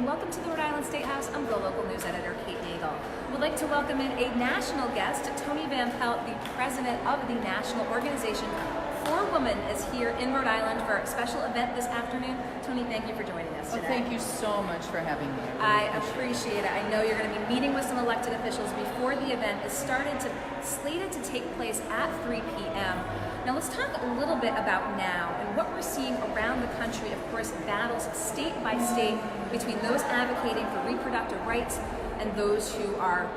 and welcome to the Rhode Island State House. I'm GoLocal News Editor Kate Nagel. We'd like to welcome in a national guest. Toni Pelt, the president of the National Organization for Women, is here in Rhode Island for a special event this afternoon. Toni, thank you for joining us today. Thank you so much for having me. I appreciate it. I know you're going to be meeting with some elected officials before the event is slated to take place at 3 p.m. Now let's talk a little bit about now and what we're seeing around the country. Of course, battles state by state between those advocating for reproductive rights and those who are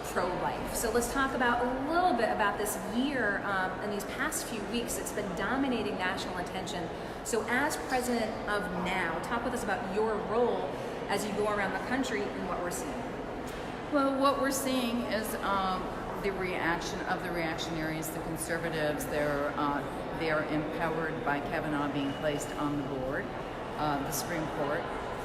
pro-life. So let's talk about a little bit about this year and these past few weeks. It's been dominating national attention. So as president of NOW, talk with us about your role as you go around the country and what we're seeing. Well, what we're seeing is the reaction of the reactionaries, the conservatives. They are empowered by Kavanaugh being placed on the board, the Supreme Court.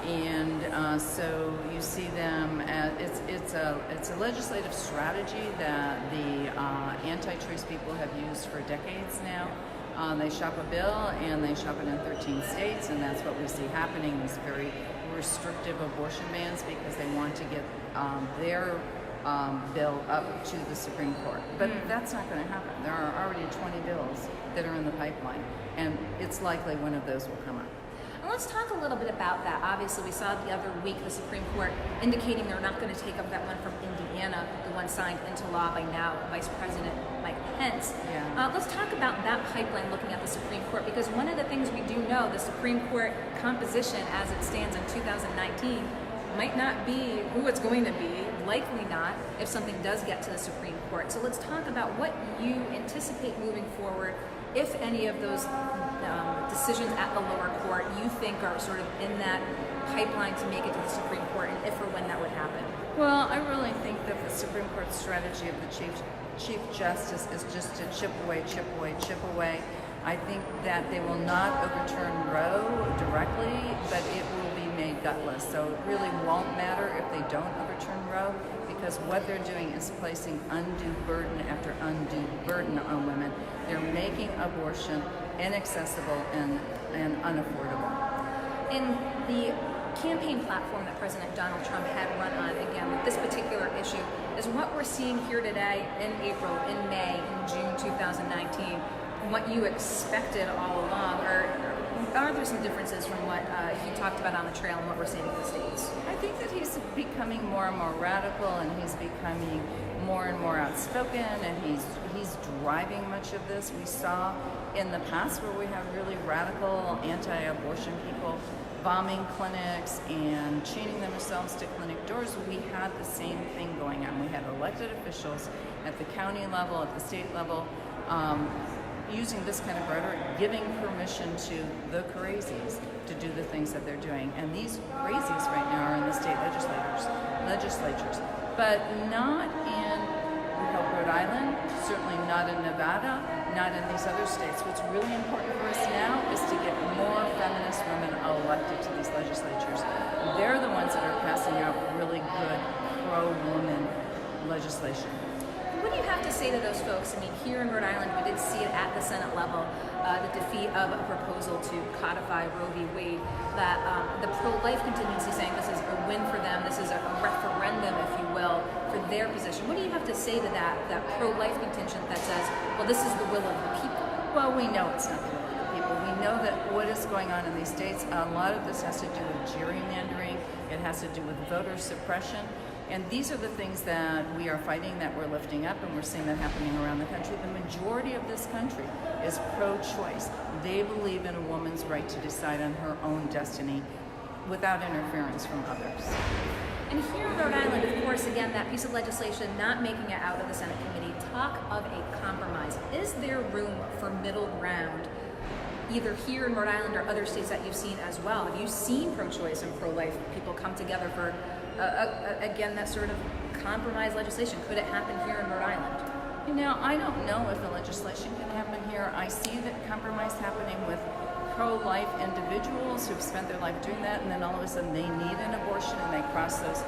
And so you see them as it's a legislative strategy that the anti-choice people have used for decades now. They shop a bill and they shop it in 13 states, and that's what we see happening, these very restrictive abortion bans, because they want to get their bill up to the Supreme Court. But that's not going to happen. There are already 20 bills that are in the pipeline, and it's likely one of those will come up. And let's talk a little bit about that. Obviously, we saw the other week the Supreme Court indicating they're not going to take up that one from Indiana, the one signed into law by now Vice President Mike Pence. Yeah. Let's talk about that pipeline looking at the Supreme Court, because one of the things we do know, the Supreme Court composition as it stands in 2019 might not be who it's going to be, likely not, if something does get to the Supreme Court. So let's talk about what you anticipate moving forward, if any of those decisions at the lower court you think are sort of in that pipeline to make it to the Supreme Court, and if or when that would happen. Well, I really think that the Supreme Court strategy of the Chief Justice is just to chip away, chip away, chip away. I think that they will not overturn Roe directly, but it will be made gutless. So it really won't matter if they don't overturn Roe, because what they're doing is placing undue burden after undue burden on women. They're making abortion inaccessible and unaffordable. In the campaign platform that President Donald Trump had run on, again, with this particular issue, is what we're seeing here today in April, in May, in June 2019, what you expected all along, or are there some differences from what you talked about on the trail and what we're seeing in the States? I think that he's becoming more and more radical, and he's becoming more and more outspoken, and he's driving much of this. We saw in the past where we have really radical anti-abortion people bombing clinics and chaining themselves to clinic doors. We had the same thing going on. We had elected officials at the county level, at the state level, using this kind of rhetoric, giving permission to the crazies to do the things that they're doing. And these crazies right now are in the state legislatures, but not in Rhode Island, certainly not in Nevada, not in these other states. What's really important for us now is to get more feminist women elected to these legislatures. They're the ones that are passing out really good pro-woman legislation. What do you have to say to those folks? I mean, here in Rhode Island, we did see it at the Senate level, the defeat of a proposal to codify Roe v. Wade, that the pro-life contingency saying this is a win for them, this is a referendum, if you will, for their position. What do you have to say to that pro-life contingent that says, well, this is the will of the people? Well, we know it's not the will of the people. We know that what is going on in these states, a lot of this has to do with gerrymandering, it has to do with voter suppression. And these are the things that we are fighting, that we're lifting up, and we're seeing that happening around the country. The majority of this country is pro-choice. They believe in a woman's right to decide on her own destiny without interference from others. And here in Rhode Island, of course, again, that piece of legislation not making it out of the Senate committee, talk of a compromise. Is there room for middle ground, either here in Rhode Island or other states that you've seen as well? Have you seen pro-choice and pro-life people come together for again, that sort of compromise legislation? Could it happen here in Rhode Island? You know, I don't know if the legislation can happen here. I see that compromise happening with pro-life individuals who've spent their life doing that, and then all of a sudden they need an abortion, and they cross those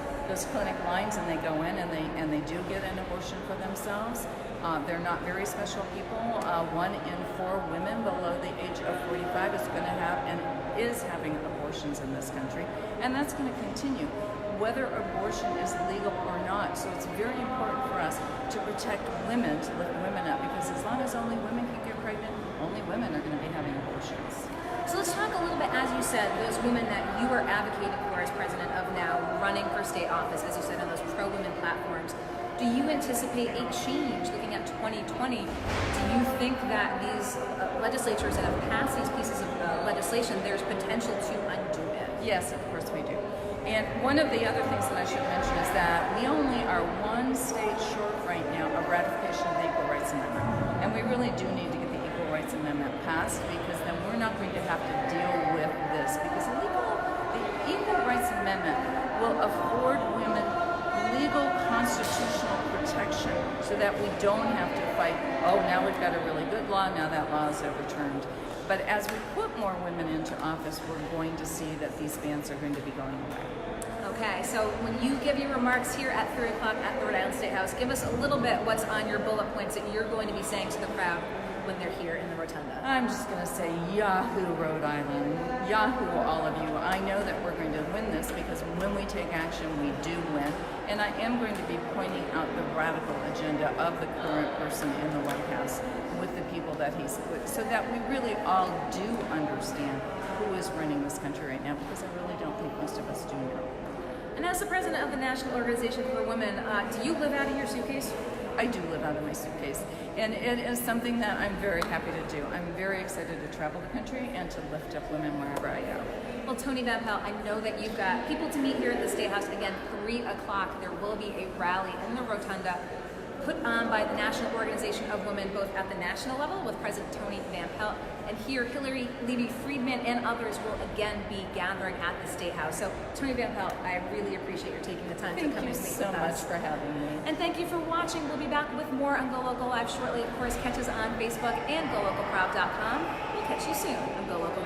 clinic lines, and they go in and they do get an abortion for themselves. They're not very special people. 1 in 4 women below the age of 45 is going to have and is having an abortion. abortions in this country, and that's going to continue, whether abortion is legal or not. So it's very important for us to protect women, to lift women up, because as long as only women can get pregnant, only women are going to be having abortions. So let's talk a little bit, as you said, those women that you are advocating for as president of now, running for state office, as you said, on those pro-women platforms. Do you anticipate a change looking at 2020? Do you think that these legislatures that have passed these pieces of legislation, there's potential to undo it? Yes, of course we do. And one of the other things that I should mention is that we only are one state short right now of ratification of the Equal Rights Amendment. And we really do need to get the Equal Rights Amendment passed, because then we're not going to have to deal with this. Because the Equal Rights Amendment will afford women legal constitutional protection so that we don't have to fight, oh, now we've got a really good law, now that law is overturned. But as we put more women into office, we're going to see that these bans are going to be going away. Okay, so when you give your remarks here at 3 o'clock at the Rhode Island State House, give us a little bit what's on your bullet points that you're going to be saying to the crowd when they're here in the rotunda. I'm just going to say Yahoo, Rhode Island. Yahoo, all of you. I know that we're going to win this, because when we take action, we do win. And I am going to be pointing out the radical agenda of the current person in the White House with the people that he's put, so that we really all do understand who is running this country right now, because I really don't think most of us do know. And as the president of the National Organization for Women, do you live out of your suitcase? I do live out of my suitcase, and it is something that I'm very happy to do. I'm very excited to travel the country and to lift up women wherever I go. Well, Toni Van Pelt, I know that you've got people to meet here at the State House. Again, 3 o'clock, there will be a rally in the rotunda put on by the National Organization of Women, both at the national level with President Toni Van Pelt, and here Hillary Levy-Friedman and others will again be gathering at the State House. So, Toni Van Pelt, I really appreciate your taking the time to come and meet with us. Thank you so much for having me. And thank you for watching. We'll be back with more on GoLocal Live shortly. Of course, catch us on Facebook and GoLocalProud.com. We'll catch you soon on GoLocal.